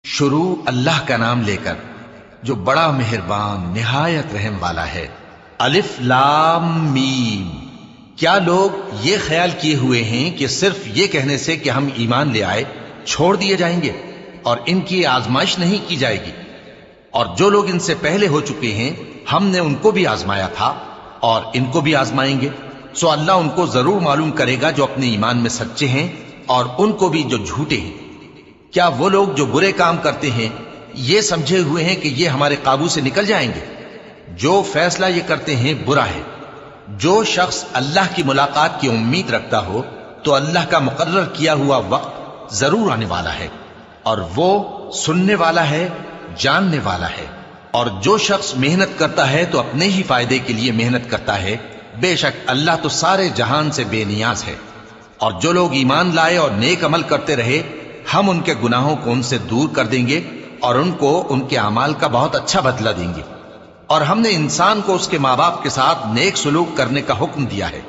شروع اللہ کا نام لے کر جو بڑا مہربان نہایت رحم والا ہے۔ الف لام میم۔ کیا لوگ یہ خیال کیے ہوئے ہیں کہ صرف یہ کہنے سے کہ ہم ایمان لے آئے چھوڑ دیے جائیں گے اور ان کی آزمائش نہیں کی جائے گی؟ اور جو لوگ ان سے پہلے ہو چکے ہیں ہم نے ان کو بھی آزمایا تھا اور ان کو بھی آزمائیں گے، سو اللہ ان کو ضرور معلوم کرے گا جو اپنے ایمان میں سچے ہیں اور ان کو بھی جو جھوٹے ہیں۔ کیا وہ لوگ جو برے کام کرتے ہیں یہ سمجھے ہوئے ہیں کہ یہ ہمارے قابو سے نکل جائیں گے؟ جو فیصلہ یہ کرتے ہیں برا ہے۔ جو شخص اللہ کی ملاقات کی امید رکھتا ہو تو اللہ کا مقرر کیا ہوا وقت ضرور آنے والا ہے، اور وہ سننے والا ہے، جاننے والا ہے۔ اور جو شخص محنت کرتا ہے تو اپنے ہی فائدے کے لیے محنت کرتا ہے، بے شک اللہ تو سارے جہان سے بے نیاز ہے۔ اور جو لوگ ایمان لائے اور نیک عمل کرتے رہے ہم ان کے گناہوں کو ان سے دور کر دیں گے اور ان کو ان کے اعمال کا بہت اچھا بدلہ دیں گے۔ اور ہم نے انسان کو اس کے ماں باپ کے ساتھ نیک سلوک کرنے کا حکم دیا ہے۔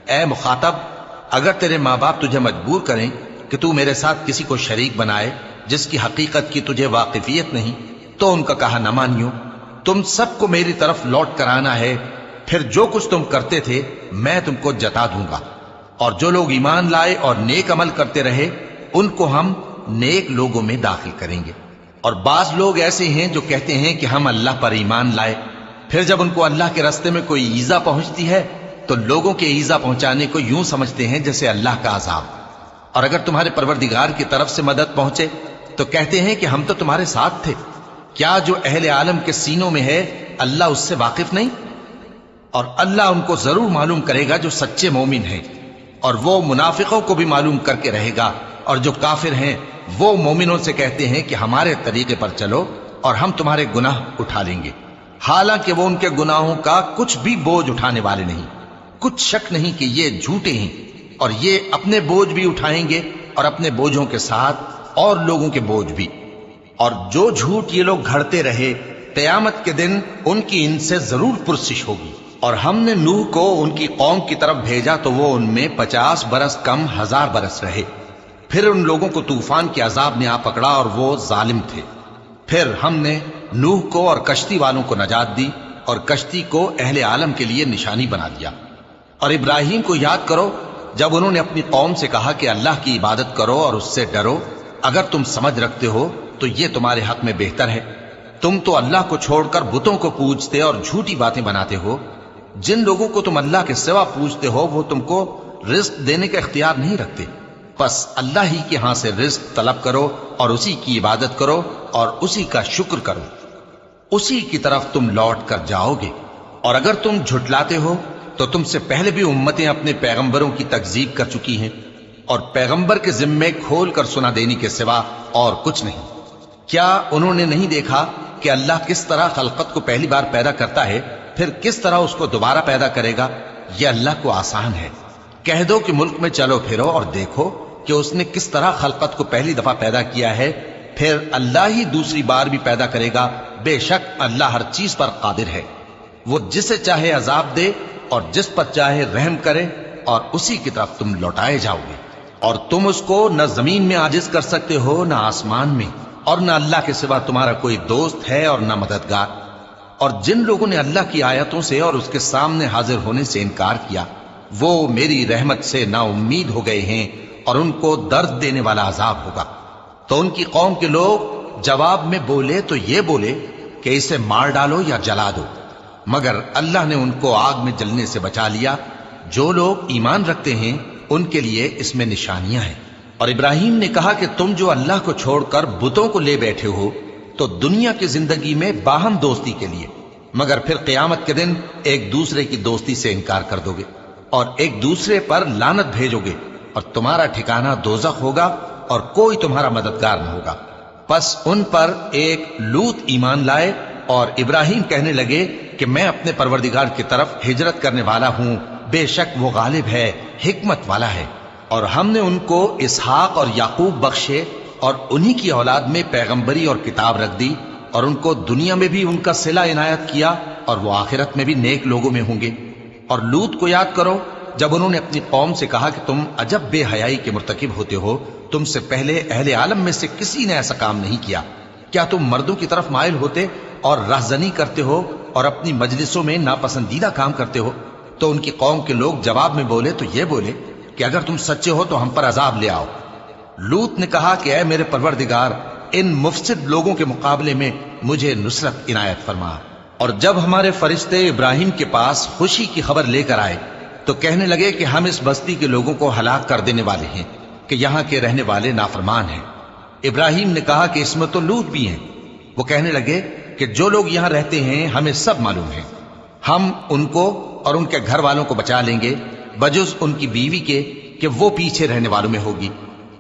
اے مخاطب، اگر تیرے ماں باپ تجھے مجبور کریں کہ تو میرے ساتھ کسی کو شریک بنائے جس کی حقیقت کی تجھے واقفیت نہیں، تو ان کا کہا نہ مانیو۔ تم سب کو میری طرف لوٹ کر آنا ہے، پھر جو کچھ تم کرتے تھے میں تم کو جتا دوں گا۔ اور جو لوگ ایمان لائے اور نیک عمل کرتے رہے ان کو ہم نیک لوگوں میں داخل کریں گے۔ اور بعض لوگ ایسے ہیں جو کہتے ہیں کہ ہم اللہ پر ایمان لائے، پھر جب ان کو اللہ کے راستے میں کوئی ایذا پہنچتی ہے تو لوگوں کے ایذا پہنچانے کو یوں سمجھتے ہیں جیسے اللہ کا عذاب۔ اور اگر تمہارے پروردگار کی طرف سے مدد پہنچے تو کہتے ہیں کہ ہم تو تمہارے ساتھ تھے۔ کیا جو اہل عالم کے سینوں میں ہے اللہ اس سے واقف نہیں؟ اور اللہ ان کو ضرور معلوم کرے گا جو سچے مومن ہیں، اور وہ منافقوں کو بھی معلوم کر کے رہے گا۔ اور جو کافر ہیں وہ مومنوں سے کہتے ہیں کہ ہمارے طریقے پر چلو اور ہم تمہارے گناہ اٹھا لیں گے، حالانکہ وہ ان کے گناہوں کا کچھ بھی بوجھ اٹھانے والے نہیں۔ کچھ شک نہیں کہ یہ جھوٹے ہیں، اور یہ اپنے بوجھ بھی اٹھائیں گے اور اپنے بوجھوں کے ساتھ اور لوگوں کے بوجھ بھی۔ اور جو جھوٹ یہ لوگ گھڑتے رہے قیامت کے دن ان کی ان سے ضرور پرسش ہوگی۔ اور ہم نے نوح کو ان کی قوم کی طرف بھیجا تو وہ ان میں 50 برس کم 1000 برس رہے۔ پھر ان لوگوں کو طوفان کے عذاب نے آ پکڑا اور وہ ظالم تھے۔ پھر ہم نے نوح کو اور کشتی والوں کو نجات دی اور کشتی کو اہل عالم کے لیے نشانی بنا دیا۔ اور ابراہیم کو یاد کرو جب انہوں نے اپنی قوم سے کہا کہ اللہ کی عبادت کرو اور اس سے ڈرو، اگر تم سمجھ رکھتے ہو تو یہ تمہارے حق میں بہتر ہے۔ تم تو اللہ کو چھوڑ کر بتوں کو پوجتے اور جھوٹی باتیں بناتے ہو۔ جن لوگوں کو تم اللہ کے سوا پوجتے ہو وہ تم کو رزق دینے کا اختیار نہیں رکھتے، پس اللہ ہی کے ہاں سے رزق طلب کرو اور اسی کی عبادت کرو اور اسی کا شکر کرو، اسی کی طرف تم لوٹ کر جاؤ گے۔ اور اگر تم جھٹلاتے ہو تو تم سے پہلے بھی امتیں اپنے پیغمبروں کی تکذیب کر چکی ہیں، اور پیغمبر کے ذمے کھول کر سنا دینے کے سوا اور کچھ نہیں۔ کیا انہوں نے نہیں دیکھا کہ اللہ کس طرح خلقت کو پہلی بار پیدا کرتا ہے پھر کس طرح اس کو دوبارہ پیدا کرے گا؟ یہ اللہ کو آسان ہے۔ کہہ دو کہ ملک میں چلو پھرو اور دیکھو کہ اس نے کس طرح خلقت کو پہلی دفعہ پیدا کیا ہے، پھر اللہ ہی دوسری بار بھی پیدا کرے گا۔ بے شک اللہ ہر چیز پر قادر ہے۔ وہ جسے چاہے عذاب دے اور جس پر چاہے رحم کرے، اور اسی کی طرف تم لوٹائے جاؤ گے۔ اور تم اس کو نہ زمین میں عاجز کر سکتے ہو نہ آسمان میں، اور نہ اللہ کے سوا تمہارا کوئی دوست ہے اور نہ مددگار۔ اور جن لوگوں نے اللہ کی آیتوں سے اور اس کے سامنے حاضر ہونے سے انکار کیا وہ میری رحمت سے نا امید ہو گئے ہیں، اور ان کو درد دینے والا عذاب ہوگا۔ تو ان کی قوم کے لوگ جواب میں بولے تو یہ بولے کہ اسے مار ڈالو یا جلا دو، مگر اللہ نے ان کو آگ میں جلنے سے بچا لیا۔ جو لوگ ایمان رکھتے ہیں ان کے لیے اس میں نشانیاں ہیں۔ اور ابراہیم نے کہا کہ تم جو اللہ کو چھوڑ کر بتوں کو لے بیٹھے ہو تو دنیا کی زندگی میں باہم دوستی کے لیے، مگر پھر قیامت کے دن ایک دوسرے کی دوستی سے انکار کر دو گے اور ایک دوسرے پر لعنت بھیجو گے، اور تمہارا ٹھکانہ دوزخ ہوگا اور کوئی تمہارا مددگار نہ ہوگا۔ پس ان پر ایک لوط ایمان لائے اور ابراہیم کہنے لگے کہ میں اپنے پروردگار کی طرف ہجرت کرنے والا ہوں، بے شک وہ غالب ہے، حکمت والا ہے۔ اور ہم نے ان کو اسحاق اور یعقوب بخشے اور انہی کی اولاد میں پیغمبری اور کتاب رکھ دی، اور ان کو دنیا میں بھی ان کا صلہ عنایت کیا اور وہ آخرت میں بھی نیک لوگوں میں ہوں گے۔ اور لوط کو یاد کرو جب انہوں نے اپنی قوم سے کہا کہ تم عجب بے حیائی کے مرتکب ہوتے ہو، تم سے پہلے اہل عالم میں سے کسی نے ایسا کام نہیں کیا۔ کیا تم مردوں کی طرف مائل ہوتے اور رہزنی کرتے ہو اور اپنی مجلسوں میں ناپسندیدہ کام کرتے ہو؟ تو ان کی قوم کے لوگ جواب میں بولے تو یہ بولے کہ اگر تم سچے ہو تو ہم پر عذاب لے آؤ۔ لوط نے کہا کہ اے میرے پروردگار، ان مفسد لوگوں کے مقابلے میں مجھے نصرت عنایت فرما۔ اور جب ہمارے فرشتے ابراہیم کے پاس خوشی کی خبر لے کر آئے تو کہنے لگے کہ ہم اس بستی کے لوگوں کو ہلاک کر دینے والے ہیں کہ یہاں کے رہنے والے نافرمان ہیں۔ ابراہیم نے کہا کہ اس میں تو لوط بھی ہیں۔ وہ کہنے لگے کہ جو لوگ یہاں رہتے ہیں ہمیں سب معلوم ہے، ہم ان کو اور ان کے گھر والوں کو بچا لیں گے بجز ان کی بیوی کے کہ وہ پیچھے رہنے والوں میں ہوگی۔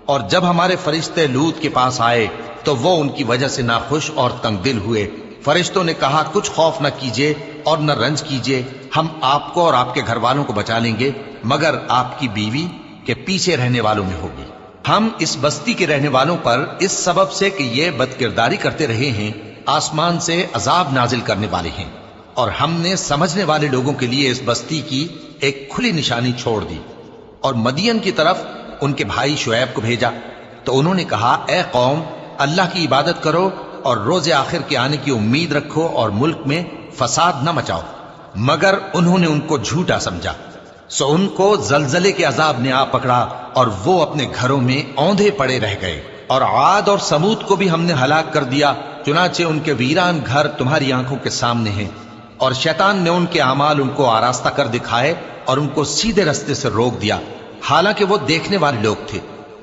اور جب ہمارے فرشتے لوط کے پاس آئے تو وہ ان کی وجہ سے ناخوش اور تنگ دل ہوئے۔ فرشتوں نے کہا کچھ خوف نہ کیجیے اور نہ رنج کیجیے، ہم آپ کو اور آپ کے گھر والوں کو بچا لیں گے مگر آپ کی بیوی کے پیچھے رہنے والوں میں ہوگی۔ ہم اس بستی کے رہنے والوں پر اس سبب سے کہ یہ بدکرداری کرتے رہے ہیں آسمان سے عذاب نازل کرنے والے ہیں، اور ہم نے سمجھنے والے لوگوں کے لیے اس بستی کی ایک کھلی نشانی چھوڑ دی۔ اور مدین کی طرف ان کے بھائی شعیب کو بھیجا تو انہوں نے کہا اے قوم، اللہ کی عبادت کرو اور روز آخر کے آنے کی امید رکھو اور ملک میں فساد نہ مچاؤ۔ مگر انہوں نے ان کو جھوٹا سمجھا، سو ان کو زلزلے کے عذاب نے آ پکڑا اور وہ اپنے گھروں میں اوندھے پڑے رہ گئے۔ اور عاد اور سمود کو بھی ہم نے ہلاک کر دیا، چنانچہ ان کے ویران گھر تمہاری آنکھوں کے سامنے ہیں۔ اور شیطان نے ان کے اعمال ان کو آراستہ کر دکھائے اور ان کو سیدھے رستے سے روک دیا، حالانکہ وہ دیکھنے والے لوگ تھے۔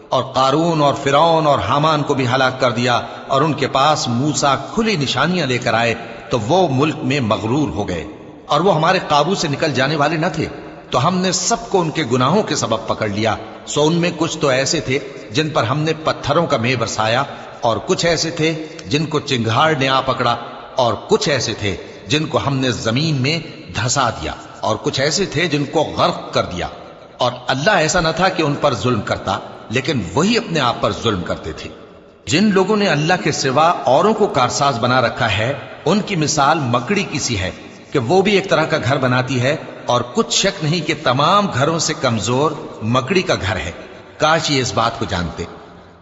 اور قارون اور فرعون اور حامان کو بھی ہلاک کر دیا، اور ان کے پاس موسیٰ کھلی نشانیاں لے کر آئے تو وہ ملک میں مغرور ہو گئے، اور وہ ہمارے قابو سے نکل جانے والے نہ تھے، تو ہم نے سب کو ان کے گناہوں کے سبب پکڑ لیا۔ سو ان میں کچھ تو ایسے تھے جن پر ہم نے پتھروں کا مے برسایا، اور کچھ ایسے تھے جن کو چنگھاڑ نے آ پکڑا، اور کچھ ایسے تھے جن کو ہم نے زمین میں دھسا دیا، اور کچھ ایسے تھے جن کو غرق کر دیا۔ اور اللہ ایسا نہ تھا کہ ان پر ظلم کرتا، لیکن وہی اپنے آپ پر ظلم کرتے تھے۔ جن لوگوں نے اللہ کے سوا اوروں کو کارساز بنا رکھا ہے، ان کی مثال مکڑی کی سی ہے کہ وہ بھی ایک طرح کا گھر بناتی ہے، اور کچھ شک نہیں کہ تمام گھروں سے کمزور مکڑی کا گھر ہے۔ کاش یہ اس بات کو جانتے۔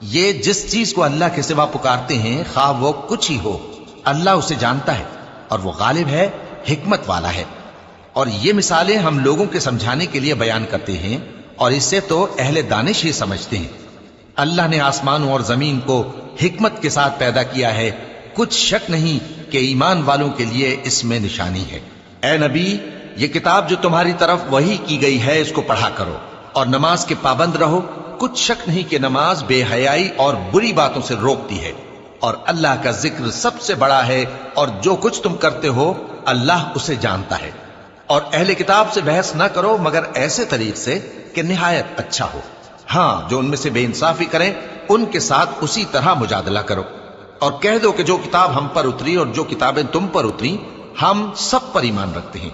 یہ جس چیز کو اللہ کے سوا پکارتے ہیں خواہ وہ کچھ ہی ہو، اللہ اسے جانتا ہے اور وہ غالب ہے، حکمت والا ہے۔ اور یہ مثالیں ہم لوگوں کے سمجھانے کے لیے بیان کرتے ہیں، اور اسے تو اہل دانش ہی سمجھتے ہیں۔ اللہ نے آسمانوں اور زمین کو حکمت کے ساتھ پیدا کیا ہے، کچھ شک نہیں کہ ایمان والوں کے لیے اس میں نشانی ہے۔ اے نبی، یہ کتاب جو تمہاری طرف وحی کی گئی ہے اس کو پڑھا کرو، اور نماز کے پابند رہو۔ کچھ شک نہیں کہ نماز بے حیائی اور بری باتوں سے روکتی ہے، اور اللہ کا ذکر سب سے بڑا ہے، اور جو کچھ تم کرتے ہو اللہ اسے جانتا ہے۔ اور اہل کتاب سے بحث نہ کرو مگر ایسے طریق سے کہ نہایت اچھا ہو۔ ہاں، جو ان میں سے بے انصافی کریں ان کے ساتھ اسی طرح مجادلہ کرو، اور کہہ دو کہ جو کتاب ہم پر اتری اور جو کتابیں تم پر اتری ہم سب پر ایمان رکھتے ہیں،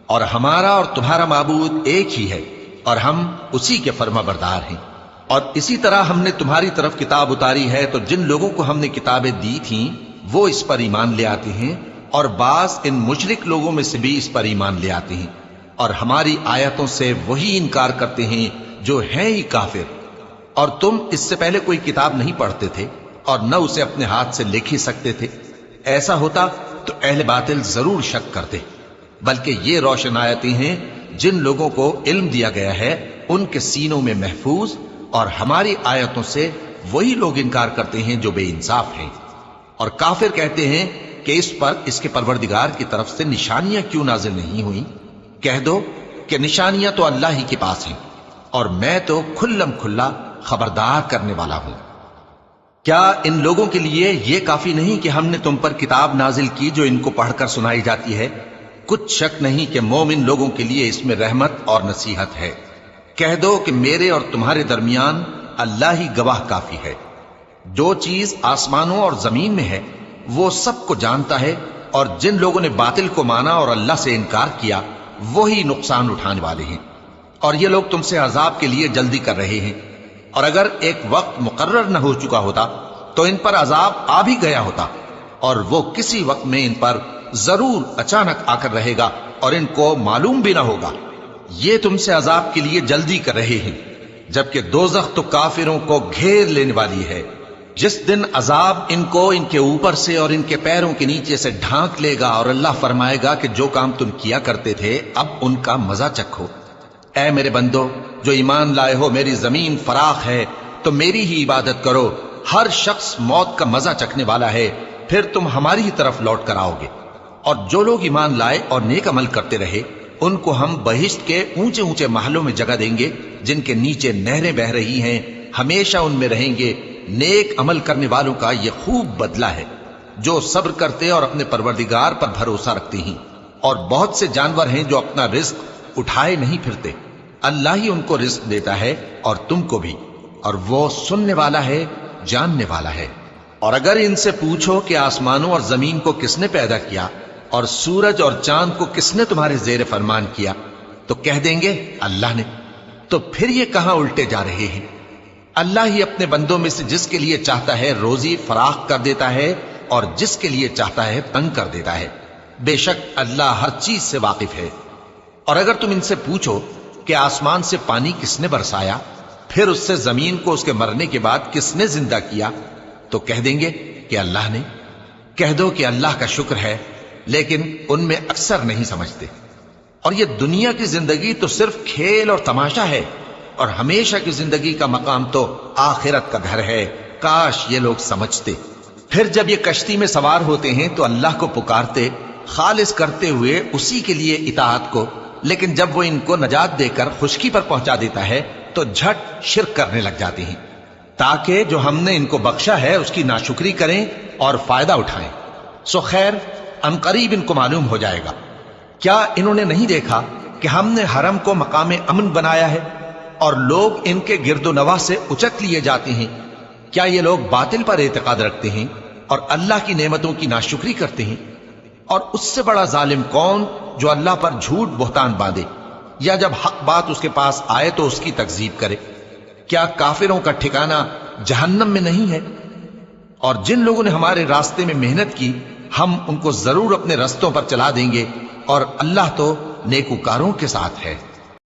اور ہمارا اور تمہارا معبود ایک ہی ہے، اور ہم اسی کے فرما بردار ہیں۔ اور اسی طرح ہم نے تمہاری طرف کتاب اتاری ہے تو جن لوگوں کو ہم نے کتابیں دی تھیں وہ اس پر ایمان لے آتے ہیں، اور بعض ان مشرک لوگوں میں سے بھی اس پر ایمان لے آتے ہیں، اور ہماری آیتوں سے وہی انکار کرتے ہیں جو ہیں ہی کافر۔ اور تم اس سے پہلے کوئی کتاب نہیں پڑھتے تھے اور نہ اسے اپنے ہاتھ سے لکھ ہی سکتے تھے۔ ایسا ہوتا تو اہل باطل ضرور شک کرتے، بلکہ یہ روشن آیتیں ہیں جن لوگوں کو علم دیا گیا ہے ان کے سینوں میں محفوظ، اور ہماری آیتوں سے وہی لوگ انکار کرتے ہیں جو بے انصاف ہیں۔ اور کافر کہتے ہیں کہ اس پر اس کے پروردگار کی طرف سے نشانیاں کیوں نازل نہیں ہوئیں؟ کہہ دو کہ نشانیاں تو اللہ ہی کے پاس ہیں، اور میں تو کھلم کھلا خبردار کرنے والا ہوں۔ کیا ان لوگوں کے لیے یہ کافی نہیں کہ ہم نے تم پر کتاب نازل کی جو ان کو پڑھ کر سنائی جاتی ہے؟ کچھ شک نہیں کہ مومن لوگوں کے لیے اس میں رحمت اور نصیحت ہے۔ کہہ دو کہ میرے اور تمہارے درمیان اللہ ہی گواہ کافی ہے۔ جو چیز آسمانوں اور زمین میں ہے وہ سب کو جانتا ہے، اور جن لوگوں نے باطل کو مانا اور اللہ سے انکار کیا وہی نقصان اٹھانے والے ہیں۔ اور یہ لوگ تم سے عذاب کے لیے جلدی کر رہے ہیں، اور اگر ایک وقت مقرر نہ ہو چکا ہوتا تو ان پر عذاب آ بھی گیا ہوتا، اور وہ کسی وقت میں ان پر ضرور اچانک آ کر رہے گا اور ان کو معلوم بھی نہ ہوگا۔ یہ تم سے عذاب کے لیے جلدی کر رہے ہیں، جبکہ دوزخ تو کافروں کو گھیر لینے والی ہے۔ جس دن عذاب ان کو ان کے اوپر سے اور ان کے پیروں کے نیچے سے ڈھانک لے گا اور اللہ فرمائے گا کہ جو کام تم کیا کرتے تھے اب ان کا مزہ چکھو۔ اے میرے بندو جو ایمان لائے ہو، میری زمین فراخ ہے تو میری ہی عبادت کرو۔ ہر شخص موت کا مزہ چکھنے والا ہے، پھر تم ہماری ہی طرف لوٹ کر آؤ گے۔ اور جو لوگ ایمان لائے اور نیک عمل کرتے رہے ان کو ہم بہشت کے اونچے اونچے محلوں میں جگہ دیں گے جن کے نیچے نہریں بہہ رہی ہیں، ہمیشہ ان میں رہیں گے۔ نیک عمل کرنے والوں کا یہ خوب بدلہ ہے جو صبر کرتے اور اپنے پروردگار پر بھروسہ رکھتے ہیں۔ اور بہت سے جانور ہیں جو اپنا رزق اٹھائے نہیں پھرتے، اللہ ہی ان کو رزق دیتا ہے اور تم کو بھی، اور وہ سننے والا ہے، جاننے والا ہے۔ اور اگر ان سے پوچھو کہ آسمانوں اور زمین کو کس نے پیدا کیا اور سورج اور چاند کو کس نے تمہارے زیر فرمان کیا، تو کہہ دیں گے اللہ نے۔ تو پھر یہ کہاں الٹے جا رہے ہیں؟ اللہ ہی اپنے بندوں میں سے جس کے لیے چاہتا ہے روزی فراخ کر دیتا ہے اور جس کے لیے چاہتا ہے تنگ کر دیتا ہے۔ بے شک اللہ ہر چیز سے واقف ہے۔ اور اگر تم ان سے پوچھو کہ آسمان سے پانی کس نے برسایا، پھر اس سے زمین کو اس کے مرنے کے بعد کس نے زندہ کیا، تو کہہ دیں گے کہ اللہ نے۔ کہہ دو کہ اللہ کا شکر ہے، لیکن ان میں اکثر نہیں سمجھتے۔ اور یہ دنیا کی زندگی تو صرف کھیل اور تماشا ہے، اور ہمیشہ کی زندگی کا مقام تو آخرت کا گھر ہے۔ کاش یہ لوگ سمجھتے۔ پھر جب یہ کشتی میں سوار ہوتے ہیں تو اللہ کو پکارتے، خالص کرتے ہوئے اسی کے لیے اطاعت کو، لیکن جب وہ ان کو نجات دے کر خشکی پر پہنچا دیتا ہے تو جھٹ شرک کرنے لگ جاتے ہیں، تاکہ جو ہم نے ان کو بخشا ہے اس کی ناشکری کریں اور فائدہ اٹھائیں۔ سو خیر ان قریب ان کو معلوم ہو جائے گا۔ کیا انہوں نے نہیں دیکھا کہ ہم نے حرم کو مقام امن بنایا ہے اور لوگ ان کے گرد و نواح سے اچک لیے جاتے ہیں؟ کیا یہ لوگ باطل پر اعتقاد رکھتے ہیں اور اللہ کی نعمتوں کی ناشکری کرتے ہیں؟ اور اس سے بڑا ظالم کون جو اللہ پر جھوٹ بہتان باندھے، یا جب حق بات اس کے پاس آئے تو اس کی تکذیب کرے؟ کیا کافروں کا ٹھکانہ جہنم میں نہیں ہے؟ اور جن لوگوں نے ہمارے راستے میں محنت کی ہم ان کو ضرور اپنے رستوں پر چلا دیں گے، اور اللہ تو نیکوکاروں کے ساتھ ہے۔